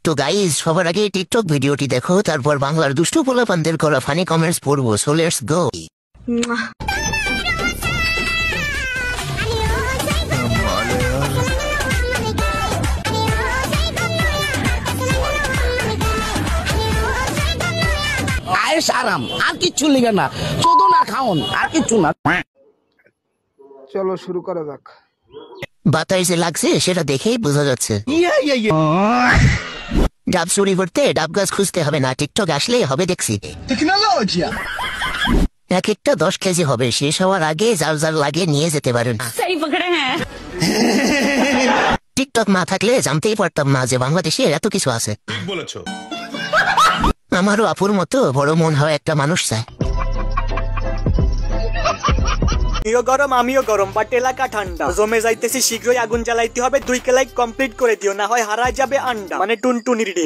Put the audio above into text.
তো গাইজ সবার আগে টিকটক ভিডিওটি দেখো, তারপর বাংলার দুষ্টু পোলাপানদের করা ফানি কমেন্টস পড়বো। So let's go. আয়েশ আরাম আর কিচ্ছু লিখে না, চোদন আর খাওন আর কিচ্ছু না। চলো শুরু করা যাক। বাতায় যে লাগছে সেটা দেখেই বোঝা যাচ্ছে। ডাব চুরি করতে ডাব গাছ খুঁজতে হবে না, টিকটক আসলেই হবে দেখছি। এক একটা 10 কেজি হবে, শেষ হওয়ার আগে জাল জাল লাগিয়ে নিয়ে যেতে পারেন। টিকটক না থাকলে জানতেই পারতাম না যে বাংলাদেশে এত কিছু আছে। আমারও আপুর মতো বড় মন হয় একটা মানুষ চায়। তুইও গরম আমিও গরম, বাট এলাকা ঠান্ডা। জমে যাইতেছি, শীঘ্রই আগুন জ্বালাইতে হবে। 2 কে লাইক কমপ্লিট করে দিও, না হয় হারায় যাবে আন্ডা, মানে টুনটুনির ডিম।